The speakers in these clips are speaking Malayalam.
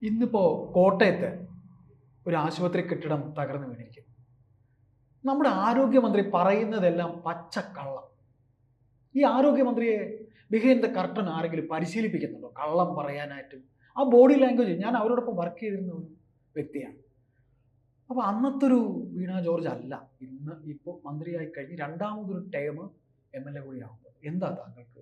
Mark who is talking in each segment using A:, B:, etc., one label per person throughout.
A: ഇന്നിപ്പോൾ കോട്ടയത്ത് ഒരു ആശുപത്രി കെട്ടിടം തകർന്നു വീണിരിക്കുന്നു. നമ്മുടെ ആരോഗ്യമന്ത്രി പറയുന്നതെല്ലാം പച്ചക്കള്ളം. ഈ ആരോഗ്യമന്ത്രിയെ ബിഹൈൻഡ് ദ കർട്ടൻ ആരെങ്കിലും പരിശീലിപ്പിക്കുന്നുണ്ടോ കള്ളം പറയാനായിട്ടും? ആ ബോഡി ലാംഗ്വേജ്, ഞാൻ അവരോടൊപ്പം വർക്ക് ചെയ്തിരുന്ന ഒരു വ്യക്തിയാണ്. അപ്പോൾ അന്നത്തെ ഒരു വീണ ജോർജ് അല്ല ഇപ്പോൾ മന്ത്രിയായി കഴിഞ്ഞ് രണ്ടാമതൊരു ടേം MLA കൂടിയാകുമ്പോൾ എന്താ താങ്കൾക്ക്?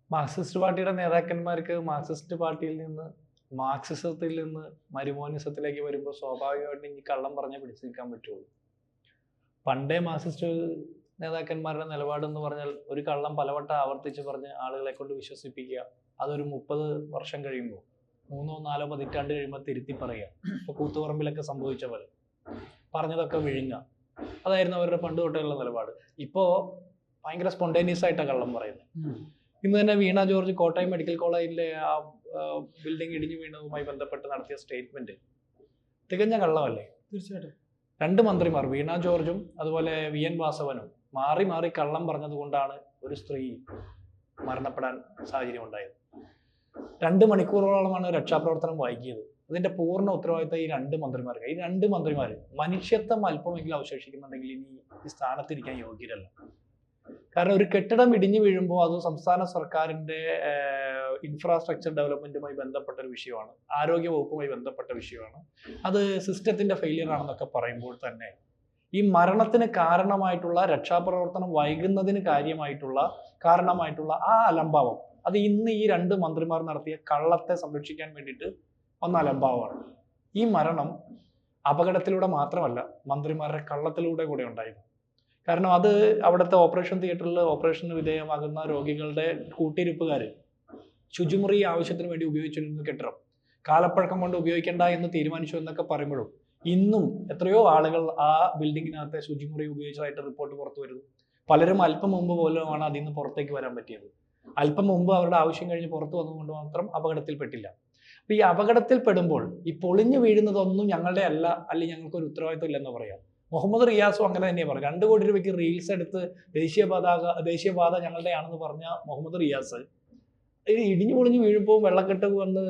B: മാർക്സിസ്റ്റ് പാർട്ടിയുടെ നേതാക്കന്മാർക്ക് മാർക്സിസ്റ്റ് പാർട്ടിയിൽ നിന്ന് മാർക്സിസത്തിൽ നിന്ന് മരുമോനിസത്തിലേക്ക് വരുമ്പോൾ സ്വാഭാവികമായിട്ടും ഈ കള്ളം പറഞ്ഞേ പിടിച്ചു നിൽക്കാൻ പറ്റുള്ളൂ. പണ്ടേ മാർക്സിസ്റ്റ് നേതാക്കന്മാരുടെ നിലപാടെന്ന് പറഞ്ഞാൽ ഒരു കള്ളം പലവട്ടം ആവർത്തിച്ച് പറഞ്ഞ് ആളുകളെ കൊണ്ട് വിശ്വസിപ്പിക്കുക. അതൊരു 30 വർഷം കഴിയുമ്പോൾ, 3-4 പതിറ്റാണ്ട് കഴിയുമ്പോൾ തിരുത്തി പറയുക. ഇപ്പോൾ കൂത്തുപറമ്പിലൊക്കെ സംഭവിച്ച പോലെ പറഞ്ഞതൊക്കെ വിഴുങ്ങുക. അതായിരുന്നു അവരുടെ പണ്ട് തൊട്ടുള്ള നിലപാട്. ഇപ്പോൾ ഭയങ്കര സ്പോണ്ടേനിയസ് ആയിട്ടാണ് കള്ളം പറയുന്നത്. ഇന്ന് തന്നെ വീണ ജോർജ് കോട്ടയം മെഡിക്കൽ കോളേജിലെ ആ ബിൽഡിംഗ് ഇടിഞ്ഞു വീണതുമായി ബന്ധപ്പെട്ട് നടത്തിയ സ്റ്റേറ്റ്മെന്റ് തികഞ്ഞ കള്ളമല്ലേ?
A: തീർച്ചയായിട്ടും.
B: 2 മന്ത്രിമാർ, വീണ ജോർജും അതുപോലെ VN വാസവനും, മാറി മാറി കള്ളം പറഞ്ഞത് കൊണ്ടാണ് ഒരു സ്ത്രീ മരണപ്പെടാൻ സാഹചര്യം ഉണ്ടായത്. 2 മണിക്കൂറോളമാണ് രക്ഷാപ്രവർത്തനം വൈകിയത്. അതിന്റെ പൂർണ്ണ ഉത്തരവാദിത്തം ഈ 2 മന്ത്രിമാർക്ക്. ഈ 2 മന്ത്രിമാർ മനുഷ്യത്വം അല്പമെങ്കിലും അവശേഷിക്കുന്നുണ്ടെങ്കിൽ ഇനി ഈ സ്ഥാനത്തിരിക്കാൻ യോഗ്യരല്ല. കാരണം ഒരു കെട്ടിടം ഇടിഞ്ഞു വീഴുമ്പോൾ അത് സംസ്ഥാന സർക്കാരിന്റെ ഇൻഫ്രാസ്ട്രക്ചർ ഡെവലപ്മെന്റുമായി ബന്ധപ്പെട്ട ഒരു വിഷയമാണ്, ആരോഗ്യ വകുപ്പുമായി ബന്ധപ്പെട്ട വിഷയമാണ്. അത് സിസ്റ്റത്തിന്റെ ഫെയിലിയർ ആണെന്നൊക്കെ പറയുമ്പോൾ തന്നെ ഈ മരണത്തിന് കാരണമായിട്ടുള്ള രക്ഷാപ്രവർത്തനം വൈകുന്നതിന് കാരണമായിട്ടുള്ള ആ അലംഭാവം, അത് ഇന്ന് ഈ 2 മന്ത്രിമാർ നടത്തിയ കള്ളത്തെ സംരക്ഷിക്കാൻ വേണ്ടിയിട്ട് വന്ന അലംഭാവമാണ്. ഈ മരണം അപകടത്തിലൂടെ മാത്രമല്ല, മന്ത്രിമാരുടെ കള്ളത്തിലൂടെ കൂടെ ഉണ്ടായിരുന്നു. കാരണം അത് അവിടുത്തെ ഓപ്പറേഷൻ തിയേറ്ററിൽ ഓപ്പറേഷന് വിധേയമാകുന്ന രോഗികളുടെ കൂട്ടിരിപ്പുകാർ ശുചിമുറി ആവശ്യത്തിന് വേണ്ടി ഉപയോഗിച്ചിരുന്ന കെട്ടിടം കാലപ്പഴക്കം കൊണ്ട് ഉപയോഗിക്കേണ്ട എന്ന് തീരുമാനിച്ചു എന്നൊക്കെ പറയുമ്പോഴും ഇന്നും എത്രയോ ആളുകൾ ആ ബിൽഡിങ്ങിനകത്തെ ശുചിമുറി ഉപയോഗിച്ചതായിട്ട് റിപ്പോർട്ട് പുറത്തു വരുന്നു. പലരും അല്പം മുമ്പ് പോലുമാണ് അതിൽ നിന്ന് പുറത്തേക്ക് വരാൻ പറ്റിയത്. അല്പം മുമ്പ് അവരുടെ ആവശ്യം കഴിഞ്ഞ് പുറത്തു വന്നുകൊണ്ട് മാത്രം അപകടത്തിൽപ്പെട്ടില്ല. അപ്പൊ ഈ അപകടത്തിൽപ്പെടുമ്പോൾ ഈ പൊളിഞ്ഞു വീഴുന്നതൊന്നും ഞങ്ങളുടെ അല്ല, അല്ലെങ്കിൽ ഞങ്ങൾക്കൊരു ഉത്തരവാദിത്വം ഇല്ലെന്ന് പറയാം. മുഹമ്മദ് റിയാസും അങ്ങനെ തന്നെയാണ് പറഞ്ഞു. 2 കോടി രൂപയ്ക്ക് റീൽസ് എടുത്ത് ദേശീയപാത ഞങ്ങളുടെ ആണെന്ന് പറഞ്ഞ മുഹമ്മദ് റിയാസ് ഇത് ഇടിഞ്ഞു പൊളിഞ്ഞു വീഴുമ്പോൾ വെള്ളക്കെട്ട് വന്ന്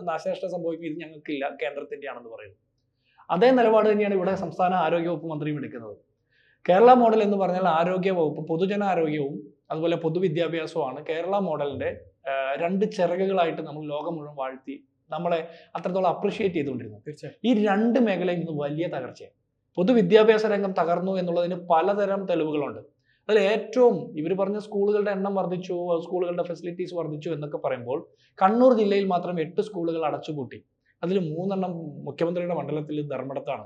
B: നാശനഷ്ടം സംഭവിക്കും, ഇത് ഞങ്ങൾക്കില്ല, കേന്ദ്രത്തിന്റെ ആണെന്ന് പറയുന്നു. അതേ നിലപാട് തന്നെയാണ് ഇവിടെ സംസ്ഥാന ആരോഗ്യ വകുപ്പ് മന്ത്രിയും എടുക്കുന്നത്. കേരള മോഡൽ എന്ന് പറഞ്ഞാൽ ആരോഗ്യ വകുപ്പ് പൊതുജനാരോഗ്യവും അതുപോലെ പൊതുവിദ്യാഭ്യാസവുമാണ് കേരള മോഡലിന്റെ 2 ചിറകുകളായിട്ട് നമ്മൾ ലോകം മുഴുവൻ വാഴ്ത്തി നമ്മളെ അത്രത്തോളം അപ്രിഷിയേറ്റ് ചെയ്തുകൊണ്ടിരുന്നത്.
A: തീർച്ചയായും
B: ഈ 2 മേഖലയും ഇന്ന് വലിയ തകർച്ചയാണ്. പൊതുവിദ്യാഭ്യാസ രംഗം തകർന്നു എന്നുള്ളതിന് പലതരം തെളിവുകളുണ്ട്. അതിൽ ഏറ്റവും ഇവർ പറഞ്ഞ സ്കൂളുകളുടെ എണ്ണം വർദ്ധിച്ചു, സ്കൂളുകളുടെ ഫെസിലിറ്റീസ് വർദ്ധിച്ചു എന്നൊക്കെ പറയുമ്പോൾ കണ്ണൂർ ജില്ലയിൽ മാത്രം 8 സ്കൂളുകൾ അടച്ചുപൂട്ടി. അതിൽ 3 മുഖ്യമന്ത്രിയുടെ മണ്ഡലത്തിൽ ധർമ്മടത്താണ്.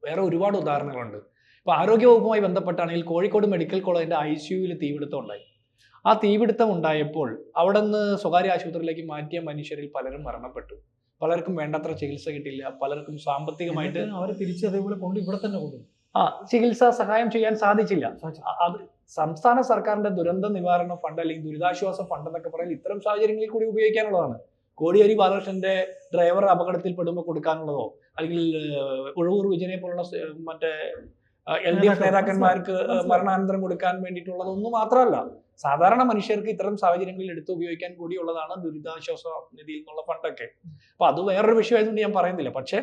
B: വേറെ ഒരുപാട് ഉദാഹരണങ്ങളുണ്ട്. ഇപ്പൊ ആരോഗ്യവകുപ്പുമായി ബന്ധപ്പെട്ടാണെങ്കിൽ കോഴിക്കോട് മെഡിക്കൽ കോളേജിന്റെ ICUവിൽ തീപിടുത്തം ഉണ്ടായി. ആ തീപിടുത്തം ഉണ്ടായപ്പോൾ അവിടെ നിന്ന് സ്വകാര്യ ആശുപത്രിയിലേക്ക് മാറ്റിയ മനുഷ്യരിൽ പലരും മരണപ്പെട്ടു. പലർക്കും വേണ്ടത്ര ചികിത്സ കിട്ടില്ല. പലർക്കും സാമ്പത്തികമായിട്ട്
A: അവരെ തിരിച്ച് അതേപോലെ കൊണ്ട് ഇവിടെ തന്നെ കൊണ്ടുപോകും.
B: ചികിത്സാ സഹായം ചെയ്യാൻ സാധിച്ചില്ല. അത് സംസ്ഥാന സർക്കാരിന്റെ ദുരന്ത നിവാരണ ഫണ്ട് അല്ലെങ്കിൽ ദുരിതാശ്വാസ ഫണ്ട് എന്നൊക്കെ പറയുന്നത് ഇത്തരം സാഹചര്യങ്ങളിൽ കൂടി ഉപയോഗിക്കാനുള്ളതാണ്. കോടിയേരി ബാലകൃഷ്ണന്റെ ഡ്രൈവർ അപകടത്തിൽപ്പെടുമ്പോൾ കൊടുക്കാനുള്ളതോ അല്ലെങ്കിൽ ഉഴവൂർ വിജയനെ പോലുള്ള മറ്റേ LDF നേതാക്കന്മാർക്ക് മരണാനന്തരം കൊടുക്കാൻ വേണ്ടിയിട്ടുള്ളതൊന്നും മാത്രമല്ല, സാധാരണ മനുഷ്യർക്ക് ഇത്തരം സാഹചര്യങ്ങളിൽ എടുത്ത് ഉപയോഗിക്കാൻ കൂടിയുള്ളതാണ് ദുരിതാശ്വാസ നിധിയിൽ നിന്നുള്ള ഫണ്ടൊക്കെ. അപ്പൊ അത് വേറൊരു വിഷയമായതുകൊണ്ട് ഞാൻ പറയുന്നില്ല. പക്ഷെ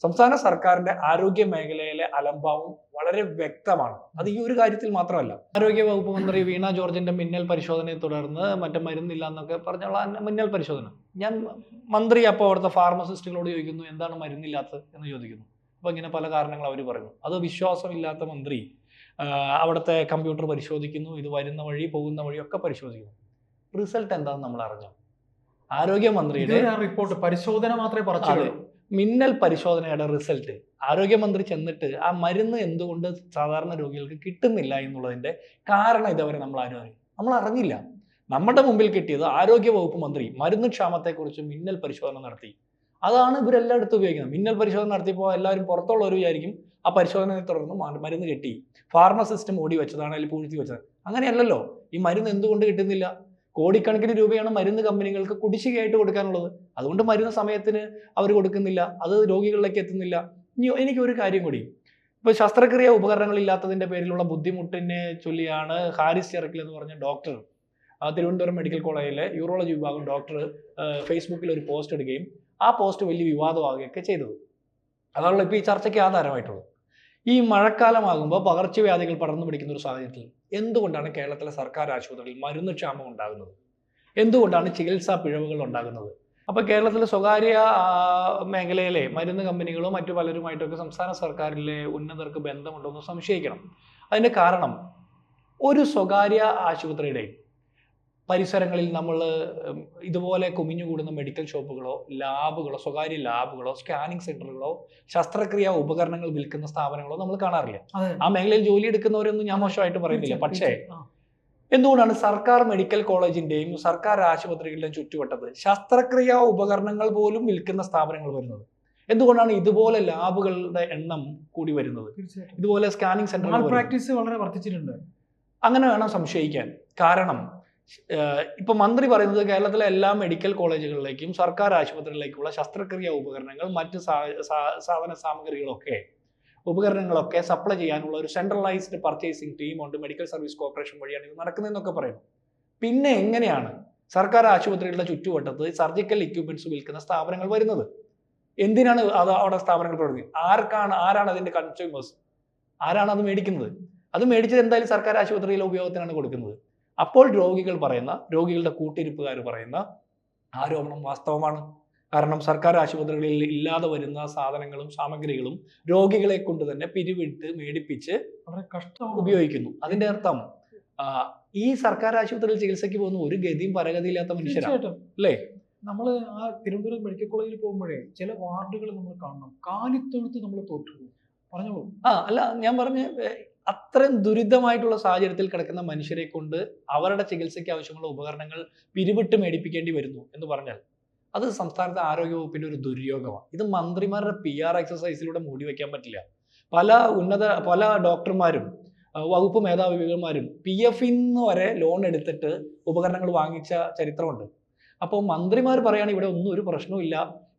B: സംസ്ഥാന സർക്കാരിന്റെ ആരോഗ്യ മേഖലയിലെ അലംഭാവം വളരെ വ്യക്തമാണ്. അത് ഈ ഒരു കാര്യത്തിൽ മാത്രമല്ല. ആരോഗ്യ വകുപ്പ് മന്ത്രി വീണ ജോർജിന്റെ മിന്നൽ പരിശോധനയെ തുടർന്ന് മറ്റേ മരുന്നില്ല എന്നൊക്കെ പറഞ്ഞുള്ള മിന്നൽ പരിശോധന, ഞാൻ മന്ത്രി അപ്പോൾ അവിടുത്തെ ഫാർമസിസ്റ്റുകളോട് ചോദിക്കുന്നു എന്താണ് മരുന്നില്ലാത്തത് എന്ന് ചോദിക്കുന്നു. അപ്പൊ ഇങ്ങനെ പല കാരണങ്ങൾ അവർ പറഞ്ഞു. അത് വിശ്വാസമില്ലാത്ത മന്ത്രി അവിടുത്തെ കമ്പ്യൂട്ടർ പരിശോധിക്കുന്നു, ഇത് വരുന്ന വഴി പോകുന്ന വഴി ഒക്കെ പരിശോധിക്കുന്നു. റിസൾട്ട് എന്താണെന്ന് നമ്മൾ അറിഞ്ഞു. ആരോഗ്യമന്ത്രിയുടെ
A: റിപ്പോർട്ട് പരിശോധന മാത്രമേ പറഞ്ഞു.
B: മിന്നൽ പരിശോധനയുടെ റിസൾട്ട് ആരോഗ്യമന്ത്രി ചെന്നിട്ട് ആ മരുന്ന് എന്തുകൊണ്ട് സാധാരണ രോഗികൾക്ക് കിട്ടുന്നില്ല എന്നുള്ളതിന്റെ കാരണം ഇതുവരെ നമ്മൾ അറിഞ്ഞില്ല. നമ്മുടെ മുമ്പിൽ കിട്ടിയത് ആരോഗ്യ വകുപ്പ് മന്ത്രി മരുന്ന് ക്ഷാമത്തെക്കുറിച്ച് മിന്നൽ പരിശോധന നടത്തി. അതാണ് ഇവരെല്ലായിടത്തും ഉപയോഗിക്കുന്നത്. മിന്നൽ പരിശോധന നടത്തിയപ്പോൾ എല്ലാവരും പുറത്തുള്ളവർ വിചാരിക്കും ആ പരിശോധനയെ തുടർന്ന് മരുന്ന് കിട്ടി, ഫാർമസിസ്റ്റ് മൂടി വെച്ചതാണ്, അല്ലെങ്കിൽ പൂഴ്ത്തി വെച്ചത്. അങ്ങനെയല്ലല്ലോ. ഈ മരുന്ന് എന്തുകൊണ്ട് കിട്ടുന്നില്ല? കോടിക്കണക്കിന് രൂപയാണ് മരുന്ന് കമ്പനികൾക്ക് കുടിശ്ശികയായിട്ട് കൊടുക്കാനുള്ളത്. അതുകൊണ്ട് മരുന്ന് സമയത്തിന് അവർ കൊടുക്കുന്നില്ല, അത് രോഗികളിലേക്ക് എത്തുന്നില്ല. എനിക്കൊരു കാര്യം കൂടി, ഇപ്പൊ ശസ്ത്രക്രിയ ഉപകരണങ്ങൾ ഇല്ലാത്തതിന്റെ പേരിലുള്ള ബുദ്ധിമുട്ടിനെ ചൊല്ലിയാണ് ഹാരിസ് ചെറക്കിൽ എന്ന് പറഞ്ഞ ഡോക്ടർ തിരുവനന്തപുരം മെഡിക്കൽ കോളേജിലെ യൂറോളജി വിഭാഗം ഡോക്ടർ ഫേസ്ബുക്കിൽ ഒരു പോസ്റ്റ് ഇടുകയും ആ പോസ്റ്റ് വലിയ വിവാദമാകുകയൊക്കെ ചെയ്തത്. അതാണല്ലോ ഇപ്പോൾ ഈ ചർച്ചയ്ക്ക് ആധാരമായിട്ടുള്ളത്. ഈ മഴക്കാലമാകുമ്പോൾ പകർച്ചവ്യാധികൾ പടർന്നു പിടിക്കുന്ന ഒരു സാഹചര്യത്തിൽ എന്തുകൊണ്ടാണ് കേരളത്തിലെ സർക്കാർ ആശുപത്രികളിൽ മരുന്ന് ക്ഷാമം ഉണ്ടാകുന്നത്? എന്തുകൊണ്ടാണ് ചികിത്സാ പിഴവുകൾ ഉണ്ടാകുന്നത്? അപ്പോൾ കേരളത്തിലെ സ്വകാര്യ മേഖലയിലെ മരുന്ന് കമ്പനികളോ മറ്റു പലരുമായിട്ടൊക്കെ സംസ്ഥാന സർക്കാരിലെ ഉന്നതർക്ക് ബന്ധമുണ്ടോ എന്ന് സംശയിക്കണം. അതിൻ്റെ കാരണം, ഒരു സ്വകാര്യ ആശുപത്രിയുടെയും പരിസരങ്ങളിൽ നമ്മൾ ഇതുപോലെ കുമിഞ്ഞുകൂടുന്ന മെഡിക്കൽ ഷോപ്പുകളോ ലാബുകളോ സ്വകാര്യ ലാബുകളോ സ്കാനിങ് സെന്ററുകളോ ശസ്ത്രക്രിയാ ഉപകരണങ്ങൾ വിൽക്കുന്ന സ്ഥാപനങ്ങളോ നമ്മൾ കാണാറില്ല. ആ മേഖലയിൽ ജോലി എടുക്കുന്നവരൊന്നും ഞാൻ മോശമായിട്ട് പറയുന്നില്ല. പക്ഷേ എന്തുകൊണ്ടാണ് സർക്കാർ മെഡിക്കൽ കോളേജിന്റെയും സർക്കാർ ആശുപത്രികളുടെയും ചുറ്റുവട്ടത്ത് ശസ്ത്രക്രിയാ ഉപകരണങ്ങൾ പോലും വിൽക്കുന്ന സ്ഥാപനങ്ങൾ വരുന്നത്? എന്തുകൊണ്ടാണ് ഇതുപോലെ ലാബുകളുടെ എണ്ണം കൂടി വരുന്നത്? ഇതുപോലെ സ്കാനിങ് സെന്ററുകൾ
A: പ്രാക്ടീസ് വളരെ വർദ്ധിച്ചിട്ടുണ്ട്.
B: അങ്ങനെ വേണം സംശയിക്കാൻ. കാരണം ഇപ്പൊ മന്ത്രി പറയുന്നത് കേരളത്തിലെ എല്ലാ മെഡിക്കൽ കോളേജുകളിലേക്കും സർക്കാർ ആശുപത്രികളിലേക്കുള്ള ശസ്ത്രക്രിയാ ഉപകരണങ്ങൾ മറ്റ് സാധന സാമഗ്രികളൊക്കെ ഉപകരണങ്ങളൊക്കെ സപ്ലൈ ചെയ്യാനുള്ള ഒരു സെൻട്രലൈസ്ഡ് പർച്ചേസിംഗ് ടീമുണ്ട്, മെഡിക്കൽ സർവീസ് കോർപ്പറേഷൻ വഴിയാണ് ഇത് നടക്കുന്നതെന്നൊക്കെ പറയുന്നു. പിന്നെ എങ്ങനെയാണ് സർക്കാർ ആശുപത്രികളുടെ ചുറ്റുവട്ടത്ത് സർജിക്കൽ എക്യുപ്മെന്റ്സ് വിൽക്കുന്ന സ്ഥാപനങ്ങൾ വരുന്നത്? എന്തിനാണ് അത് അവിടെ സ്ഥാപനങ്ങൾ പ്രവർത്തിക്കുന്നത്? ആരാണ് അതിന്റെ കൺസ്യൂമേഴ്സ്? ആരാണ് അത് മേടിക്കുന്നത്? അത് മേടിച്ചത് എന്തായാലും സർക്കാർ ആശുപത്രിയിലെ ഉപയോഗത്തിനാണ് കൊടുക്കുന്നത്. അപ്പോൾ രോഗികളുടെ കൂട്ടിരിപ്പുകാർ പറയുന്ന ആരോപണം വാസ്തവമാണ്. കാരണം സർക്കാർ ആശുപത്രികളിൽ ഇല്ലാതെ വരുന്ന സാധനങ്ങളും സാമഗ്രികളും രോഗികളെ കൊണ്ട് തന്നെ പിരിവിട്ട് മേടിപ്പിച്ച് ഉപയോഗിക്കുന്നു. അതിന്റെ അർത്ഥം ഈ സർക്കാർ ആശുപത്രിയിൽ ചികിത്സയ്ക്ക് പോകുന്ന ഒരു ഗതിയും പരഗതിയില്ലാത്ത മനുഷ്യരാണ് അല്ലേ?
A: നമ്മൾ ആ തിരുവനന്തപുരം മെഡിക്കൽ കോളേജിൽ പോകുമ്പോഴേ ചില വാർഡുകൾ നമ്മൾ കാണണം, കാലിത്തൊഴുത്ത് നമ്മൾ തോറ്റുപോകും. പറഞ്ഞോളൂ.
B: അല്ല, ഞാൻ പറഞ്ഞ അത്രയും ദുരിതമായിട്ടുള്ള സാഹചര്യത്തിൽ കിടക്കുന്ന മനുഷ്യരെ കൊണ്ട് അവരുടെ ചികിത്സയ്ക്ക് ആവശ്യമുള്ള ഉപകരണങ്ങൾ പിരിവിട്ട് മേടിപ്പിക്കേണ്ടി വരുന്നു എന്ന് പറഞ്ഞാൽ അത് സംസ്ഥാനത്തെ ആരോഗ്യ വകുപ്പിന്റെ ഒരു ദുര്യോഗമാണ്. ഇത് മന്ത്രിമാരുടെ PR എക്സസൈസിലൂടെ മൂടി വയ്ക്കാൻ പറ്റില്ല. പല ഡോക്ടർമാരും വകുപ്പ് മേധാവിമാരും PF വരെ ലോൺ എടുത്തിട്ട് ഉപകരണങ്ങൾ വാങ്ങിച്ച ചരിത്രമുണ്ട്. അപ്പോൾ മന്ത്രിമാർ പറയാണ് ഇവിടെ ഒന്നും ഒരു പ്രശ്നവുമില്ല,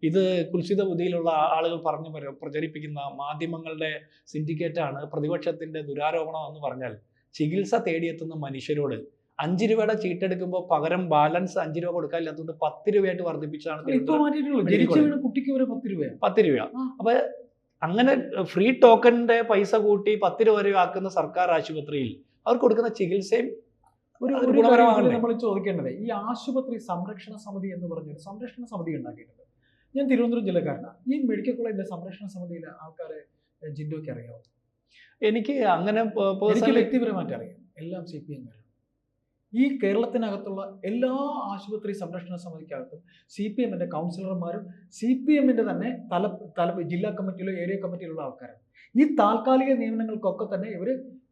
B: ഇത് കുൽസിത ബുദ്ധിയിലുള്ള ആളുകൾ പ്രചരിപ്പിക്കുന്ന മാധ്യമങ്ങളുടെ സിൻഡിക്കേറ്റാണ്, പ്രതിപക്ഷത്തിന്റെ ദുരാരോപണം എന്ന് പറഞ്ഞാൽ ചികിത്സ തേടിയെത്തുന്ന മനുഷ്യരോട് 5 രൂപയുടെ ചീട്ടെടുക്കുമ്പോൾ പകരം ബാലൻസ് 5 രൂപ കൊടുക്കാനില്ലാത്തതുകൊണ്ട് 10 രൂപയായിട്ട് വർദ്ധിപ്പിച്ചാണ്
A: കുട്ടിക്ക്
B: 10 രൂപ. അപ്പൊ അങ്ങനെ ഫ്രീ ടോക്കണിന്റെ പൈസ കൂട്ടി 10 രൂപ വരെ ആക്കുന്ന സർക്കാർ ആശുപത്രിയിൽ അവർ കൊടുക്കുന്ന ചികിത്സയും
A: നമ്മൾ ചോദിക്കേണ്ടത്, ഈ ആശുപത്രി സംരക്ഷണ സമിതി എന്ന് പറഞ്ഞൊരു സംരക്ഷണ സമിതി ഉണ്ടാക്കിയിട്ടുണ്ട്. ഞാൻ തിരുവനന്തപുരം ജില്ലക്കാരനാണ്. ഈ മെഡിക്കൽ കോളേജിന്റെ സംരക്ഷണ സമിതിയിലെ ആൾക്കാരെ ജിൻഡോയ്ക്ക് അറിയാമോ?
B: എനിക്ക് അങ്ങനെ
A: വ്യക്തിപരമായിട്ട് അറിയാം. എല്ലാം CPM. ഈ കേരളത്തിനകത്തുള്ള എല്ലാ ആശുപത്രി സംരക്ഷണ സമിതിക്കകത്തും CPM കൗൺസിലർമാരും CPM തന്നെ ജില്ലാ കമ്മിറ്റിയിലോ ഏരിയ കമ്മിറ്റിയിലുള്ള ആൾക്കാരാണ്. ഈ താൽക്കാലിക നിയമനങ്ങൾക്കൊക്കെ തന്നെ ഇവർ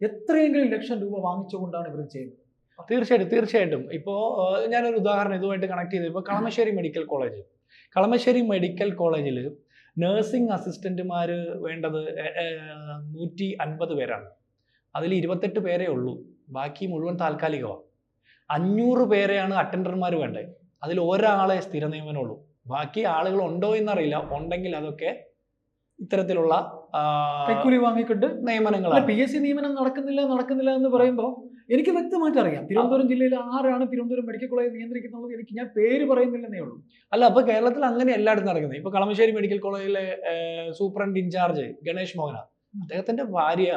A: എത്രയെങ്കിലും ലക്ഷം രൂപ വാങ്ങിച്ചുകൊണ്ടാണ് ഇവർ ചെയ്യുന്നത്.
B: തീർച്ചയായിട്ടും. ഇപ്പോൾ ഞാനൊരു ഉദാഹരണം ഇതുമായിട്ട് കണക്ട് ചെയ്ത്, ഇപ്പോൾ കളമശ്ശേരി മെഡിക്കൽ കോളേജിൽ നഴ്സിംഗ് അസിസ്റ്റന്റുമാർ വേണ്ടത് 150 പേരാണ്. അതിൽ 28 പേരേ ഉള്ളൂ, ബാക്കി മുഴുവൻ താൽക്കാലികമാണ്. 500 പേരെയാണ് അറ്റൻഡർമാർ വേണ്ടത്. അതിൽ ഒരാളെ സ്ഥിര നിയമനമുള്ളൂ. ബാക്കി ആളുകൾ ഉണ്ടോ എന്നറിയില്ല. ഉണ്ടെങ്കിൽ അതൊക്കെ ഇത്തരത്തിലുള്ള
A: കൈക്കൂലി വാങ്ങിക്കൊണ്ട്
B: നിയമനങ്ങളാണ്.
A: PSC നിയമനം നടക്കുന്നില്ല എന്ന് പറയുമ്പോൾ എനിക്ക് വ്യക്തമായിട്ട് അറിയാം തിരുവനന്തപുരം ജില്ലയിൽ ആരാണ് തിരുവനന്തപുരം മെഡിക്കൽ കോളേജ് നിയന്ത്രിക്കുന്നത്. ഞാൻ പേര് പറയുന്നില്ലെന്നേ ഉള്ളൂ.
B: അല്ല, അപ്പൊ കേരളത്തിൽ അങ്ങനെ എല്ലായിടത്തും നടക്കുന്നത്. ഇപ്പൊ കളമശ്ശേരി മെഡിക്കൽ കോളേജിലെ സൂപ്രണ്ട് ഇൻചാർജ് ഗണേഷ് മോഹന, അദ്ദേഹത്തിന്റെ ഭാര്യ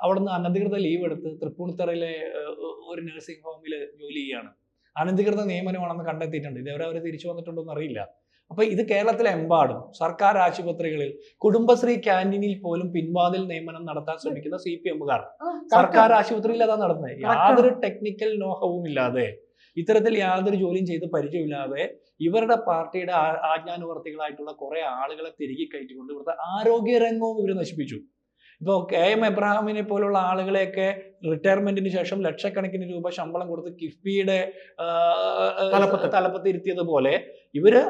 B: അവിടുന്ന് അനധികൃത ലീവ് എടുത്ത് തൃപ്പൂണിത്തറയിലെ ഒരു നഴ്സിംഗ് ഹോമിൽ ജോലി ചെയ്യാണ്. അനധികൃത നിയമനമാണെന്ന് കണ്ടെത്തിയിട്ടുണ്ട്. ഇതേവരെ അവർ തിരിച്ചു വന്നിട്ടുണ്ടോ എന്ന് അറിയില്ല. അപ്പൊ ഇത് കേരളത്തിലെ എമ്പാടും സർക്കാർ ആശുപത്രികളിൽ കുടുംബശ്രീ ക്യാൻറ്റീനിൽ പോലും പിൻവാതിൽ നിയമനം നടത്താൻ ശ്രമിക്കുന്ന CPM-കാർ സർക്കാർ ആശുപത്രിയിൽ അതാ നടന്നത്. യാതൊരു ടെക്നിക്കൽ നോഹവും ഇല്ലാതെ, ഇത്തരത്തിൽ യാതൊരു ജോലിയും ചെയ്ത് പരിചയമില്ലാതെ ഇവരുടെ പാർട്ടിയുടെ ആജ്ഞാനുവർത്തികളായിട്ടുള്ള കുറെ ആളുകളെ തിരികെ കയറ്റിക്കൊണ്ട് ഇവിടുത്തെ ആരോഗ്യരംഗവും ഇവർ നശിപ്പിച്ചു. ഇപ്പോൾ KM എബ്രഹാമിനെ പോലുള്ള ആളുകളെയൊക്കെ റിട്ടയർമെന്റിന് ശേഷം ലക്ഷക്കണക്കിന് രൂപ ശമ്പളം കൊടുത്ത് കിഫ്ബിയുടെ തലപ്പത്ത് ഇരുത്തിയതുപോലെ ഇവര്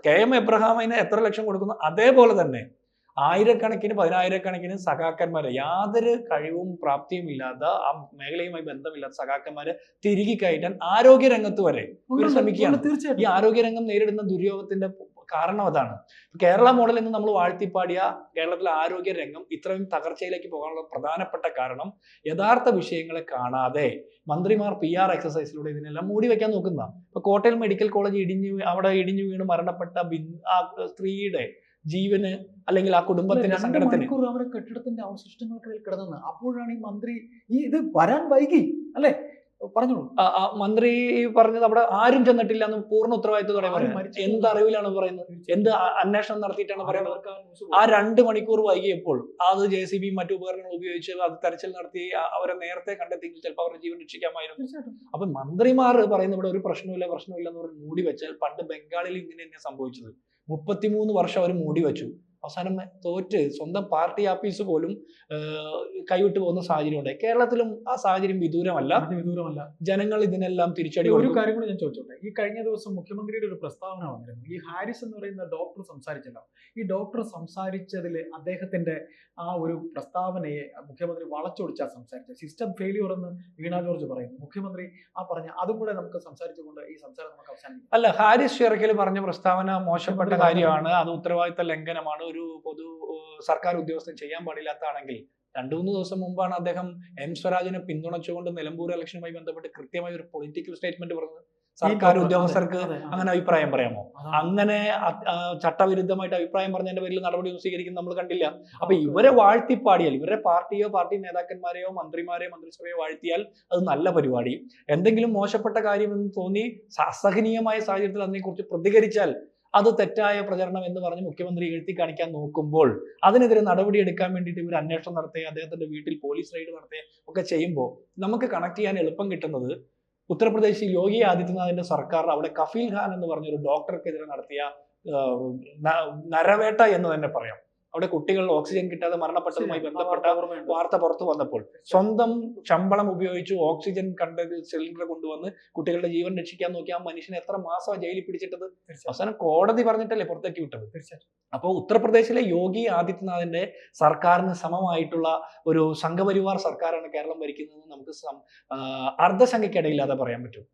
B: KM എബ്രഹാമിന് എത്ര ലക്ഷം കൊടുക്കുന്നു അതേപോലെ തന്നെ ആയിരക്കണക്കിന് പതിനായിരക്കണക്കിന് സഖാക്കന്മാരെ, യാതൊരു കഴിവും പ്രാപ്തിയും ഇല്ലാത്ത ആ മേഖലയുമായി ബന്ധമില്ലാത്ത സഖാക്കന്മാരെ തിരികെ കയറ്റാൻ ആരോഗ്യ രംഗത്ത് വരെ ഇവർ ശ്രമിക്കുകയാണ്. ഈ
A: തീർച്ചയായിട്ടും
B: ആരോഗ്യരംഗം നേരിടുന്ന ദുര്യോഗത്തിന്റെ കാരണം അതാണ്. കേരള മോഡൽ എന്ന് നമ്മൾ വാഴ്ത്തിപ്പാടിയ കേരളത്തിലെ ആരോഗ്യ രംഗം ഇത്രയും തകർച്ചയിലേക്ക് പോകാനുള്ള പ്രധാനപ്പെട്ട കാരണം യഥാർത്ഥ വിഷയങ്ങളെ കാണാതെ മന്ത്രിമാർ PR എക്സസൈസിലൂടെ ഇതിനെല്ലാം മൂടി വെക്കാൻ നോക്കുന്ന. ഇപ്പൊ കോട്ടയം മെഡിക്കൽ കോളേജ് അവിടെ ഇടിഞ്ഞു വീണ് മരണപ്പെട്ട ആ സ്ത്രീയുടെ ജീവന് അല്ലെങ്കിൽ ആ കുടുംബത്തിന്റെ സങ്കടത്തിന്
A: അവരെ കെട്ടിടത്തിന്റെ അവശിഷ്ടങ്ങൾക്കിടയിൽ കിടന്നത്. അപ്പോഴാണ് ഈ മന്ത്രി ഇത് വരാൻ വൈകി അല്ലെ പറഞ്ഞോളൂ.
B: മന്ത്രി പറഞ്ഞത് അവിടെ ആരും ചെന്നിട്ടില്ല എന്ന് പൂർണ്ണ ഉത്തരവാദിത്തത്തോടെ പറയുന്നത്. എന്ത് അറിവിലാണ് പറയുന്നത്? എന്ത് അന്വേഷണം നടത്തിയിട്ടാണ് പറയുന്നത്? ആ 2 മണിക്കൂർ വൈകിയപ്പോൾ അത് JCB മറ്റു ഉപകരണങ്ങൾ ഉപയോഗിച്ച് അത് തെരച്ചിൽ നടത്തി അവരെ നേരത്തെ കണ്ടെത്തിയെങ്കിൽ ചിലപ്പോൾ അവരുടെ ജീവൻ രക്ഷിക്കാമായിരുന്നു. അപ്പൊ മന്ത്രിമാർ പറയുന്ന ഇവിടെ ഒരു പ്രശ്നമില്ല എന്ന് പറഞ്ഞ് മൂടി വെച്ചാൽ പണ്ട് ബംഗാളിൽ ഇങ്ങനെ തന്നെ സംഭവിച്ചത്. 33 വർഷം അവർ മൂടി വെച്ചു. അവസാനം തോറ്റ് സ്വന്തം പാർട്ടി ആഫീസ് പോലും കൈവിട്ടു പോകുന്ന സാഹചര്യം ഉണ്ടായി. കേരളത്തിലും ആ സാഹചര്യം വിദൂരമല്ല. ജനങ്ങൾ ഇതിനെല്ലാം തിരിച്ചടി.
A: ഒരു കാര്യം കൂടി ഞാൻ ചോദിച്ചോട്ടെ. ഈ കഴിഞ്ഞ ദിവസം മുഖ്യമന്ത്രിയുടെ ഒരു പ്രസ്താവന വന്നിരുന്നു. ഈ ഹാരിസ് എന്ന് പറയുന്ന ഡോക്ടർ സംസാരിച്ചല്ലോ. ഈ ഡോക്ടർ സംസാരിച്ചതിൽ അദ്ദേഹത്തിന്റെ ആ ഒരു പ്രസ്താവനയെ മുഖ്യമന്ത്രി വളച്ചൊടിച്ചാൽ സംസാരിച്ചത്. സിസ്റ്റം ഫെയിലിയർ എന്ന് വീണ ജോർജ് പറയുന്നു. മുഖ്യമന്ത്രി ആ പറഞ്ഞ അതും കൂടെ നമുക്ക് സംസാരിച്ചുകൊണ്ട് ഈ സംസാരം നമുക്ക് അവസാനിക്കും.
B: അല്ല, ഹാരിസ് ഷിറക്കൽ പറഞ്ഞ പ്രസ്താവന മോശപ്പെട്ട കാര്യമാണ്. അത് ഉത്തരവാദിത്ത ലംഘനമാണ്. ഒരു പൊതു സർക്കാർ ഉദ്യോഗസ്ഥൻ ചെയ്യാൻ പാടില്ലാത്തതാണെങ്കിൽ 2-3 ദിവസം മുമ്പാണ് അദ്ദേഹം M സ്വരാജിനെ പിന്തുണച്ചുകൊണ്ട് നിലമ്പൂർ ഇലക്ഷനുമായി ബന്ധപ്പെട്ട് കൃത്യമായ ഒരു പൊളിറ്റിക്കൽ സ്റ്റേറ്റ്മെന്റ് പറഞ്ഞത്. സർക്കാർ ഉദ്യോഗസ്ഥർക്ക് അങ്ങനെ അഭിപ്രായം പറയാമോ? അങ്ങനെ ചട്ടവിരുദ്ധമായിട്ട് അഭിപ്രായം പറഞ്ഞതിന്റെ പേരിൽ നടപടിയൊന്നും സ്വീകരിക്കുന്നത് നമ്മൾ കണ്ടില്ല. അപ്പൊ ഇവരെ വാഴ്ത്തിപ്പാടിയാൽ, ഇവരുടെ പാർട്ടിയോ പാർട്ടി നേതാക്കന്മാരെയോ മന്ത്രിമാരെയോ മന്ത്രിസഭയോ വാഴ്ത്തിയാൽ അത് നല്ല പരിപാടി. എന്തെങ്കിലും മോശപ്പെട്ട കാര്യമെന്ന് തോന്നി അസഹനീയമായ സാഹചര്യത്തിൽ അതിനെക്കുറിച്ച് പ്രതികരിച്ചാൽ അത് തെറ്റായ പ്രചരണം എന്ന് പറഞ്ഞ് മുഖ്യമന്ത്രി എഴുത്തി കാണിക്കാൻ നോക്കുമ്പോൾ അതിനെതിരെ നടപടി എടുക്കാൻ വേണ്ടിയിട്ട് ഇവർ അന്വേഷണം നടത്തുക, അദ്ദേഹത്തിന്റെ വീട്ടിൽ പോലീസ് റെയ്ഡ് നടത്തുക ഒക്കെ ചെയ്യുമ്പോൾ നമുക്ക് കണക്ട് ചെയ്യാൻ എളുപ്പം കിട്ടുന്നത് ഉത്തർപ്രദേശിൽ യോഗി ആദിത്യനാഥിന്റെ സർക്കാർ അവിടെ കഫീൽ ഖാൻ എന്ന് പറഞ്ഞൊരു ഡോക്ടർക്കെതിരെ നടത്തിയ നരവേട്ട എന്ന് തന്നെ പറയാം. അവിടെ കുട്ടികൾ ഓക്സിജൻ കിട്ടാതെ മരണപ്പെട്ടതുമായി ബന്ധപ്പെട്ട വാർത്ത പുറത്തു വന്നപ്പോൾ സ്വന്തം ശമ്പളം ഉപയോഗിച്ച് ഓക്സിജൻ സിലിണ്ടർ കൊണ്ടുവന്ന് കുട്ടികളുടെ ജീവൻ രക്ഷിക്കാൻ നോക്കി ആ മനുഷ്യനെ എത്ര മാസമാണ് ജയിലിൽ പിടിച്ചിട്ടത്? അവസാനം കോടതി പറഞ്ഞിട്ടല്ലേ പുറത്തേക്ക് വിട്ടത്. അപ്പോൾ ഉത്തർപ്രദേശിലെ യോഗി ആദിത്യനാഥിന്റെ സർക്കാരിന് സമമായിട്ടുള്ള ഒരു സംഘപരിവാർ സർക്കാരാണ് കേരളം ഭരിക്കുന്നതെന്ന് നമുക്ക് അർദ്ധസംഖ്യക്കിടയില്ലാതെ പറയാൻ പറ്റും.